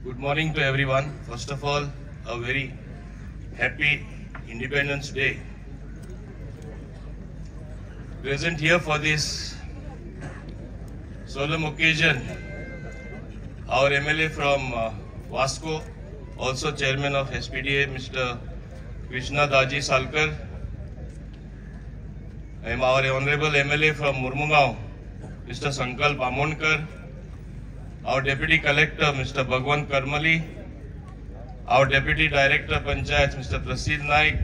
Good morning to everyone. First of all, a very happy Independence Day. Present here for this solemn occasion, our MLA from Vasco, also Chairman of SPDA, Mr. Krishna Daji Salkar, and our Honorable MLA from Murmugaon, Mr. Sankalp Amonkar, our Deputy Collector, Mr. Bhagwan Karmali, our Deputy Director Panchayat, Mr. Prasid Naik,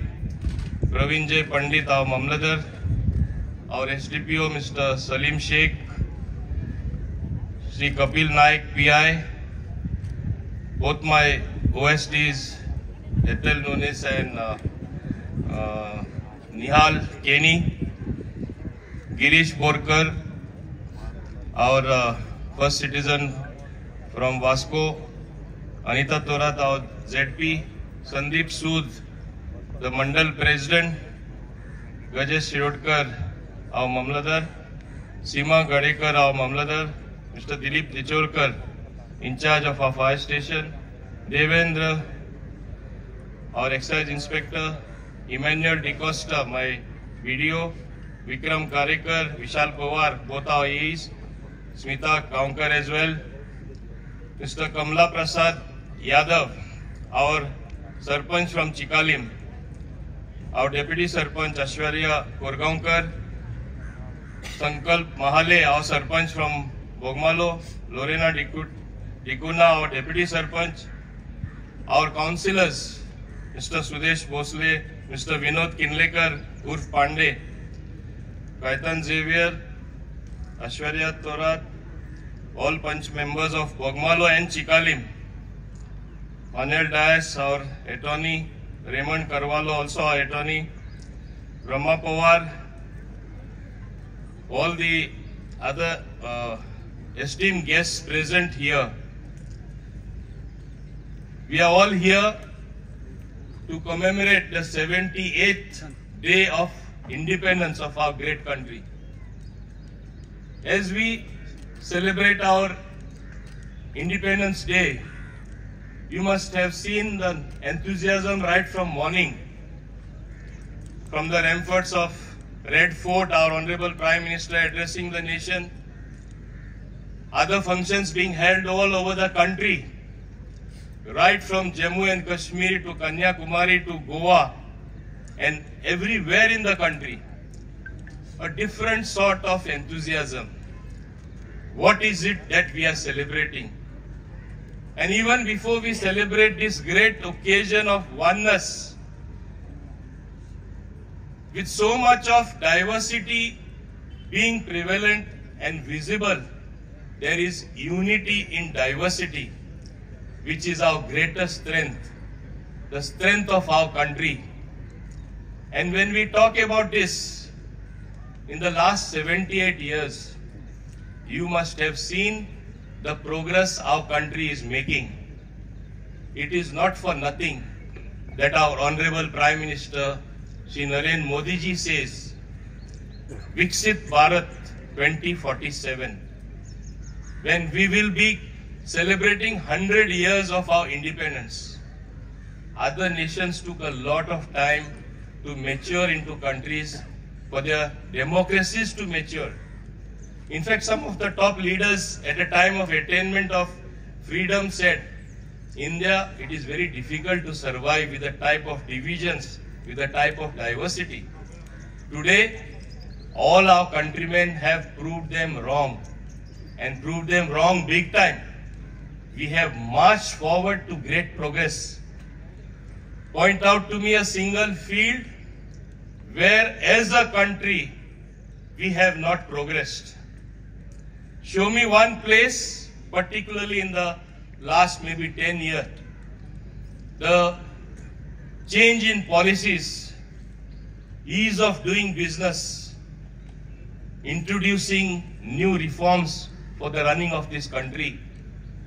Praveen J. Pandit, our Mamladar, our SDPO, Mr. Salim Sheikh, Sri Kapil Naik, PI, both my OSDs, Ethel Nunes and Nihal Kenny, Girish Borkar, our first citizen from Vasco, Anita Thorat, our ZP, Sandeep Sood, the Mandal President, Gajesh Shirodkar, our Mamladar, Seema Gadekar, our Mamladar, Mr. Dilip Nichorkar, in charge of our fire station, Devendra, our Excise Inspector, Emmanuel DeCosta, my BDO, Vikram Karekar, Vishal Pawar, both our AEs, Smita Kaunkar as well, Mr. Kamla Prasad Yadav, our Sarpanch from Chikalim, our Deputy Sarpanch Ashwarya Korgaonkar, Sankalp Mahale, our Sarpanch from Bogmalo, Lorena Dikuna, our Deputy Sarpanch, our councillors, Mr. Sudesh Bosle, Mr. Vinod Kinlekar, Urf Pandey, Kaitan Xavier, Ashwarya Thorat, all Panch members of Bogmalo and Chikalim, Manel Dias, our attorney, Raymond Carvalho, also our attorney, Brahma Pawar, all the other esteemed guests present here. We are all here to commemorate the 78th day of independence of our great country. As we celebrate our Independence Day, you must have seen the enthusiasm right from morning, from the ramparts of Red Fort, our Honorable Prime Minister addressing the nation, other functions being held all over the country, right from Jammu and Kashmir to Kanyakumari to Goa and everywhere in the country. A different sort of enthusiasm. What is it that we are celebrating? And even before we celebrate this great occasion of oneness, with so much of diversity being prevalent and visible, there is unity in diversity, which is our greatest strength, the strength of our country. And when we talk about this, in the last 78 years, you must have seen the progress our country is making. It is not for nothing that our Honorable Prime Minister, Shri Narendra Modi ji says, Viksit Bharat 2047. When we will be celebrating 100 years of our independence, other nations took a lot of time to mature into countries, for their democracies to mature. In fact, some of the top leaders at the time of attainment of freedom said, India, it is very difficult to survive with the type of divisions, with the type of diversity. Today, all our countrymen have proved them wrong, and proved them wrong big time. We have marched forward to great progress. Point out to me a single field where as a country we have not progressed. Show me one place, particularly in the last maybe 10 years, the change in policies, ease of doing business, introducing new reforms for the running of this country,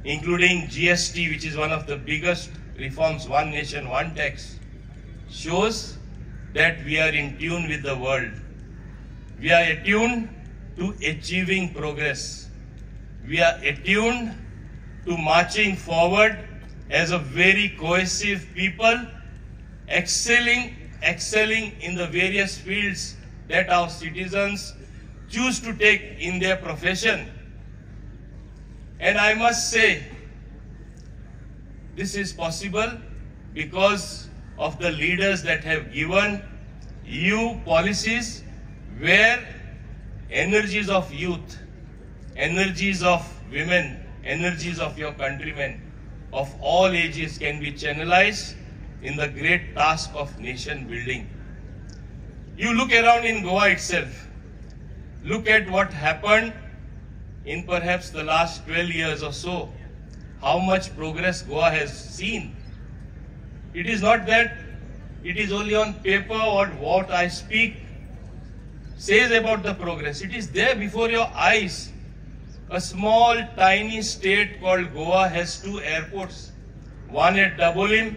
including GST, which is one of the biggest reforms, one nation, one tax, shows that we are in tune with the world. We are attuned to achieving progress. We are attuned to marching forward as a very cohesive people, excelling in the various fields that our citizens choose to take in their profession. And I must say, this is possible because of the leaders that have given you policies where energies of youth, energies of women, energies of your countrymen of all ages can be channelized in the great task of nation building. You look around in Goa itself, look at what happened in perhaps the last 12 years or so, how much progress Goa has seen. It is not that it is only on paper or what I speak says about the progress. It is there before your eyes. A small, tiny state called Goa has 2 airports, one at Dabolim,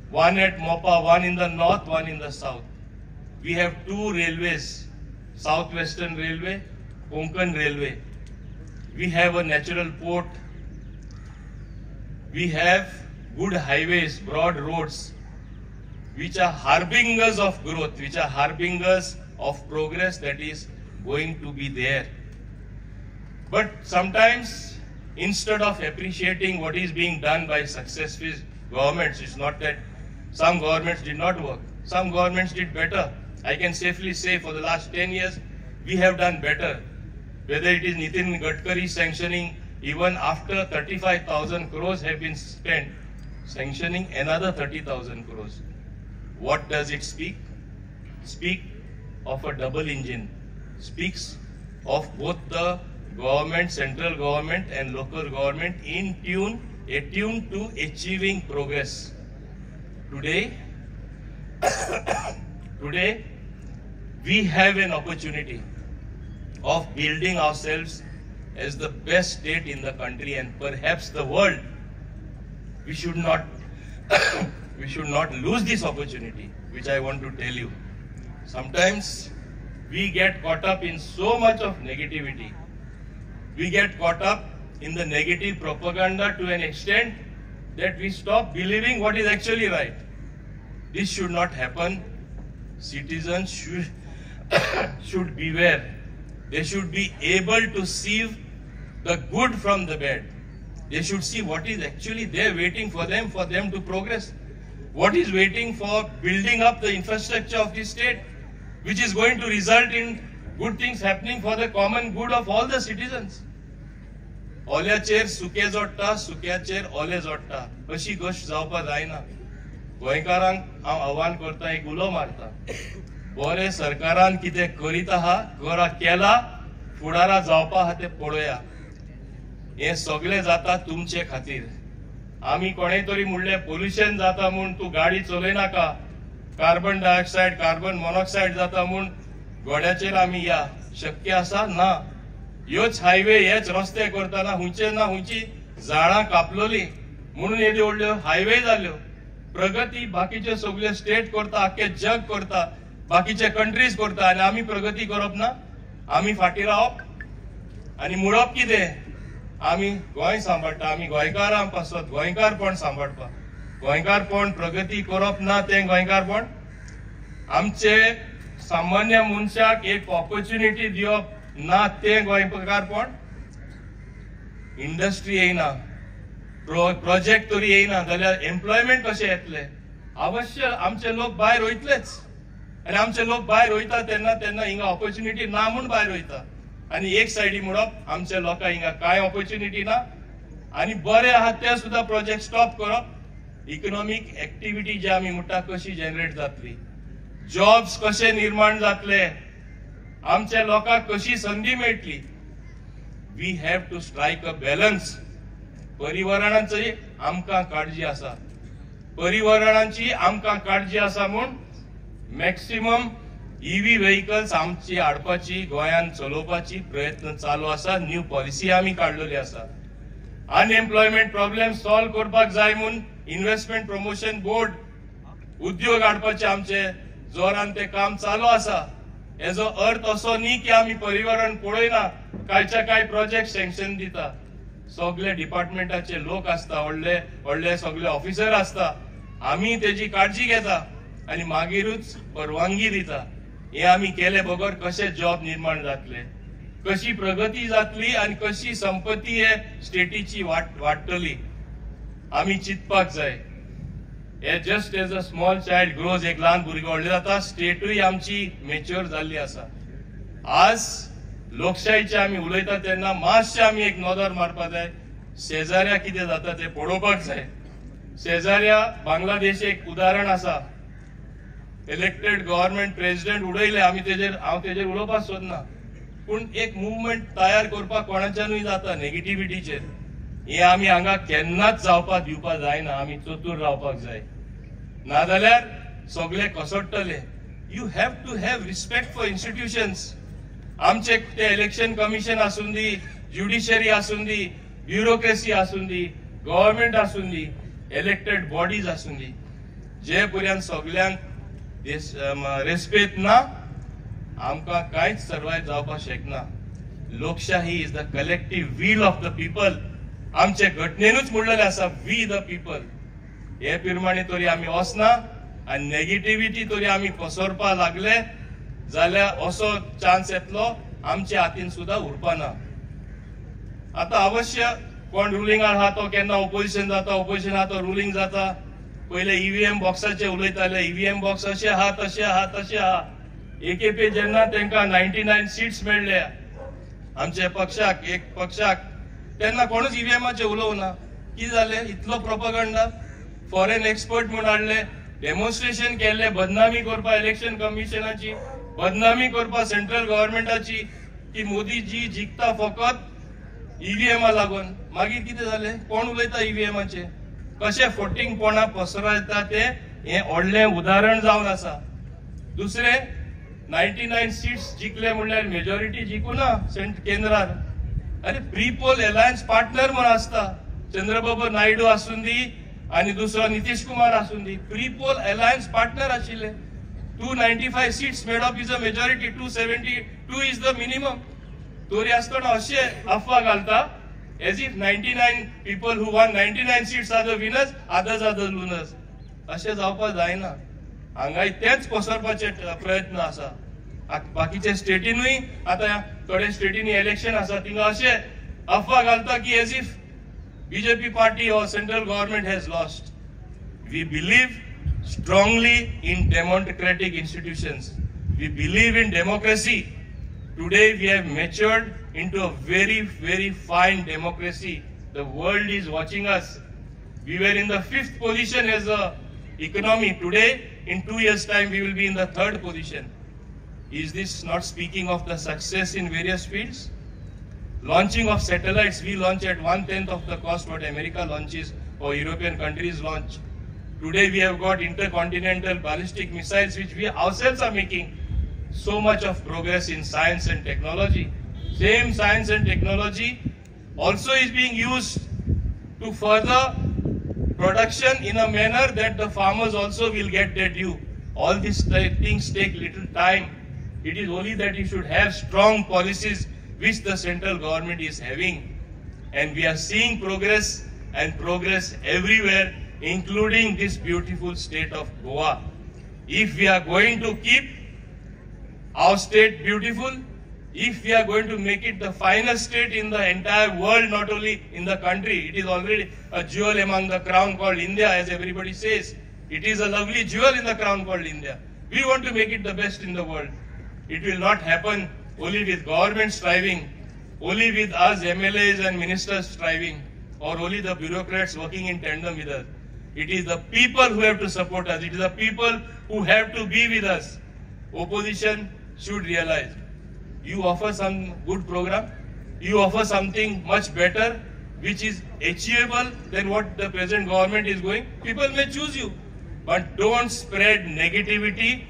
one at Mopa, one in the north, one in the south. We have 2 railways, Southwestern Railway, Konkan Railway. We have a natural port. We have good highways, broad roads, which are harbingers of growth, which are harbingers of progress that is going to be there. But sometimes, instead of appreciating what is being done by successful governments, it's not that some governments did not work. Some governments did better. I can safely say for the last 10 years, we have done better. Whether it is Nitin Gadkari sanctioning, even after 35,000 crores have been spent, sanctioning another 30,000 crores. What does it speak? Speak of a double engine. Speaks of both the government, central government and local government attuned to achieving progress. Today, we have an opportunity of building ourselves as the best state in the country and perhaps the world. We should not lose this opportunity, which I want to tell you. Sometimes we get caught up in so much of negativity. We get caught up in the negative propaganda to an extent that we stop believing what is actually right. This should not happen. Citizens should beware. They should be able to see the good from the bad. They should see what is actually there waiting for them to progress. What is waiting for building up the infrastructure of this state, which is going to result in good things happening for the common good of all the citizens. ओल्याचेर सुके जोडटा, सुक्याचेर ओले जोडटा, अशी गोष्ट जावपा जायना. गोंयकारांक हांव आव्हान करता, एक उलो मारता. बरे सरकारान कितें करीत आहा, केला, फुडारा जावपा आहा ते पळोवया. हे सगळे जाता तुमचे खातीर. आमी कोणेय तरी म्हणलें पोल्युशन जाता म्हूण तूं गाडी चलयनाका, कार्बन डायऑक्सायड, कार्बन मोनॉक्सायड जाता म्हूण घोड्याचेर आमी या. शक्य आसा? ना. ह्योच हायवे, हेच रस्ते करतना हुंचे ना हुंची झाडां कापलोली म्हणून येदे व्हडल्यो हायवे जाल्यो. प्रगती बाकीचे सगळे स्टेट करता, आख्खे जग करता, बाकीचे कंट्रीज करता आनी आमी प्रगती करप ना. आमी फाटी रावप आनी म्हणप कितें? आमी गोंय सांबाळटा, आमी गोंयकारां पासत गोंयकारपण सांबाळपा. गोंयकारपण प्रगती करप ना तें गोंयकारपण. आमचे सामान्य मनशाक एक ऑपॉर्च्युनिटी दिवप ना तें गोंयकारपण. इंडस्ट्री येयना, प्रोजेक्ट तरी येयना जाल्यार एम्प्लॉयमेंट कशें येतले? अवश्य आमचे लोक भायर वयतलेच आनी आमचे लोक भायर वयता तेन्ना हिंगा ऑपॉर्च्युनिटी ना म्हूण भायर वयता. आनी एक सायडी म्हणप आमच्या लोकांक हिंगा कांय ऑपॉर्च्युनिटी ना आनी बरे आहा ते सुद्धा प्रोजेक्ट स्टॉप करप. इकॉनॉमिक एक्टिविटी जी आमी म्हणटा कशी जनरेट जातली, जॉब्स कशे निर्माण जातले, आमच्या लोकांक कशी संधी मेळटली. We have to strike a balance. पर्यावरणाची आमकां काळजी आसा, पर्यावरणाची आमकां काळजी आसा म्हूण मॅक्सिमम ईव्ही व्हेकल्स आमची हाडपाची, गोंयांत चलोवपाची प्रयत्न चालू आसा. न्यू पॉलिसी आमी काडलेली आसा. अनएम्प्लॉयमेंट प्रॉब्लेम सॉल्व करपाक जाय म्हूण इन्व्हेस्टमेंट प्रमोशन बोर्ड, उद्योग हाडपाचे आमचे जोरान ते काम चालू आसा. हेजो अर्थ असो न्ही की आमी पर्यावरण पळयना, कांयच्या कांय प्रोजेक्ट सँक्शन दिता. सगळे डिपार्टमेंटाचे लोक असता, व्हडले व्हडले सगळे ऑफिसर असता, आम्ही त्याची काळजी घेता आणि मागीरूच परवानगी दिता. हे आम्ही केले बगर कसे जॉब निर्माण जातले, कशी प्रगती जातली आणि कशी संपत्ती हे स्टेटीची वाडटली आम्ही चिंतपाक जाय. हे just as a small child grows, एक लहान भुरगो व्हडले जाता, स्टेटूय आमची मॅच्युअर जाल्ली आसा. आज लोकशाहीचे आम्ही उलयता तेन्ना मातशें आमी एक नदर मारपा जाय. शेजाऱ्या कितें जाता ते पळोवपाक जाय. शेजाऱ्या बांगलादेश एक उदाहरण आसा. इलेक्टेड गव्हर्नमेंट प्रेसिडेंट उडयले, हांव तेजेर उलोवपाक सोदना, पूण एक मुवमेंट तयार करपाक कोणाच्यानूय जाता नेगेटिव्हिटीचेर. हे आमी हांगा केन्नाच जावपाक दिवपाक जायना. आमी चतूर रावपाक जाय, नाजाल्यार सगळे कसोडटले. You have to have respect for institutions. आमचे ते इलेक्शन कमिशन आसून दी, ज्युडिशरी आसून दी, ब्युरोक्रेसी आसून दी, गव्हर्नमेंट आसून दी, इलेक्टेड बॉडीज आसून दी, जे पर्यंत सगळ्यांक रेस्पेक्ट ना, आमकां कांयच सर्वायव जावपाक शकना. लोकशाही is the collective will of the people. आमचे घटनेनूच म्हणलेले आसा, वी द पीपल. हे प्रमाणे तरी आमी वचना आनी नेगेटिव्हिटी तरी आमी पसरपा लागले जाल्यार असो चान्स येतलो आमच्या हातीन सुद्धा उरपाना. आता अवश्य कोण रुलिंगार आहा तो केन्ना ओपोजिशन जाता, ओपोजिशन आहा तो रुलिंग जाता. पहिले ईव्हीएम बॉक्साचे उलयताले, ईव्हीएम बॉक्स अशे आहा तशे आहा तशे आहा. एकेपी जेन्ना तांकां 99 सीट्स मेळ्ळे आमच्या पक्षाक, एक पक्षाक, तेन्ना कोणूच ईव्हीएमाचे उलोवना. कितें जालें? इतलो प्रोपगंडा. फॉरेन एक्सपर्ट म्हूण हाडले, डेमॉन्स्ट्रेशन केले, बदनामी करपा इलेक्शन कमिशनाची, बदनामी करपा सेंट्रल गव्हर्नमेंटाची, की मोदीजी जिखता फकत ईव्हीएमा लागून. मागीर कितें जालें? कोण उलयता ईव्हीएमाचे? कशे फोटिंगपणा पसरयता ते हे व्हडलें उदाहरण जावन आसा. दुसरे 99 सीट्स जिखले म्हणल्यार मेजॉरिटी जिखूना केंद्रार. अरे प्री पोल अलायन्स पार्टनर म्हण आसता, चंद्रबाबू नायडू आसून दी आणि दुसरो नितीश कुमार आसून दी, प्री पोल अलायन्स पार्टनर आशिल्ले. 295 seats made up is a majority, 272 is the minimum. तोरी आसतना अशे अफवा घालता as if 99 people who won 99 seats are the winners, others are the losers. अशे जावपाक जायना. हांगाय तेच पसरपाचे प्रयत्न आसा. बाकीच्या स्टेटीनूय आता थोडे स्टेटीनी इलेक्शन आसा, थिंगा अशे अफवा घालता की as if BJP party or central government has lost. We believe strongly in democratic institutions. We believe in democracy. Today we have matured into a very, very fine democracy. The world is watching us. We were in the 5th position as a economy. Today, in 2 years' time, we will be in the 3rd position. Is this not speaking of the success in various fields? Launching of satellites, we launch at 1/10 of the cost what America launches or European countries launch. Today, we have got intercontinental ballistic missiles, which we ourselves are making. So much of progress in science and technology. Same science and technology also is being used to further production in a manner that the farmers also will get their due. All these things take little time. It is only that you should have strong policies which the central government is having. And we are seeing progress and progress everywhere, including this beautiful state of Goa. If we are going to keep our state beautiful, if we are going to make it the finest state in the entire world, not only in the country, it is already a jewel among the crown called India, as everybody says. It is a lovely jewel in the crown called India. We want to make it the best in the world. It will not happen only with government striving, only with us MLAs and ministers striving, or only the bureaucrats working in tandem with us. It is the people who have to support us. It is the people who have to be with us. Opposition should realize, you offer some good program, you offer something much better, which is achievable than what the present government is going, people may choose you. But don't spread negativity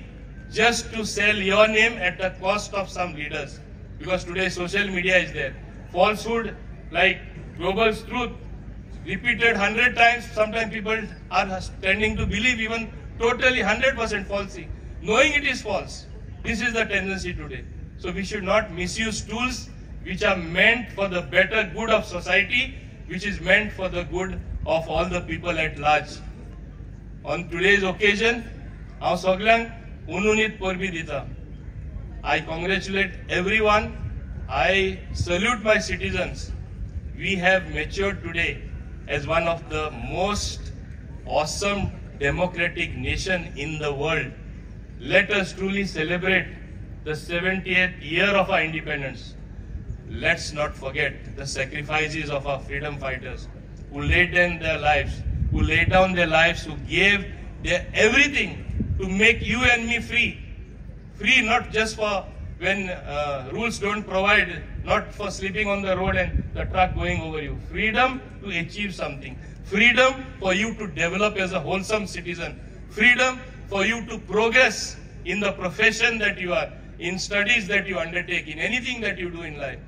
just to sell your name at the cost of some leaders. Because today social media is there. Falsehood like global truth, repeated 100 times, sometimes people are tending to believe even totally 100% falsely, knowing it is false. This is the tendency today. So we should not misuse tools which are meant for the better good of society which is meant for the good of all the people at large. On today's occasion, I congratulate everyone. I salute my citizens. We have matured today as one of the most awesome democratic nation in the world. Let us truly celebrate the 70th year of our independence. Let's not forget the sacrifices of our freedom fighters who laid down their lives, who gave their everything to make you and me free. Free not just for when rules don't provide, not for sleeping on the road and the truck going over you. Freedom to achieve something. Freedom for you to develop as a wholesome citizen. Freedom for you to progress in the profession that you are, in studies that you undertake, in anything that you do in life.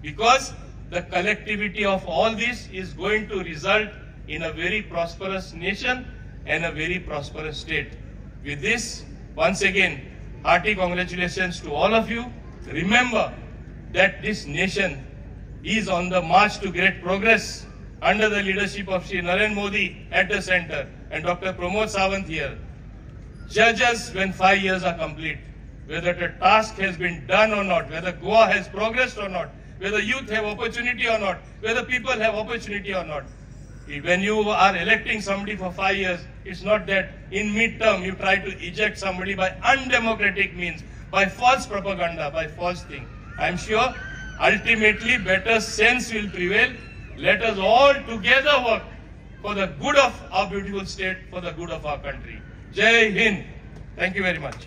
Because the collectivity of all this is going to result in a very prosperous nation and a very prosperous state. With this, once again, hearty congratulations to all of you. Remember that this nation is on the march to great progress under the leadership of Shri Narendra Modi at the center and Dr. Pramod Sawant here. Judge us when 5 years are complete, whether the task has been done or not, whether Goa has progressed or not, whether youth have opportunity or not, whether people have opportunity or not. When you are electing somebody for 5 years, it's not that in mid-term you try to eject somebody by undemocratic means, by false propaganda, by false thing. I'm sure ultimately better sense will prevail. Let us all together work for the good of our beautiful state, for the good of our country. Jai Hind. Thank you very much.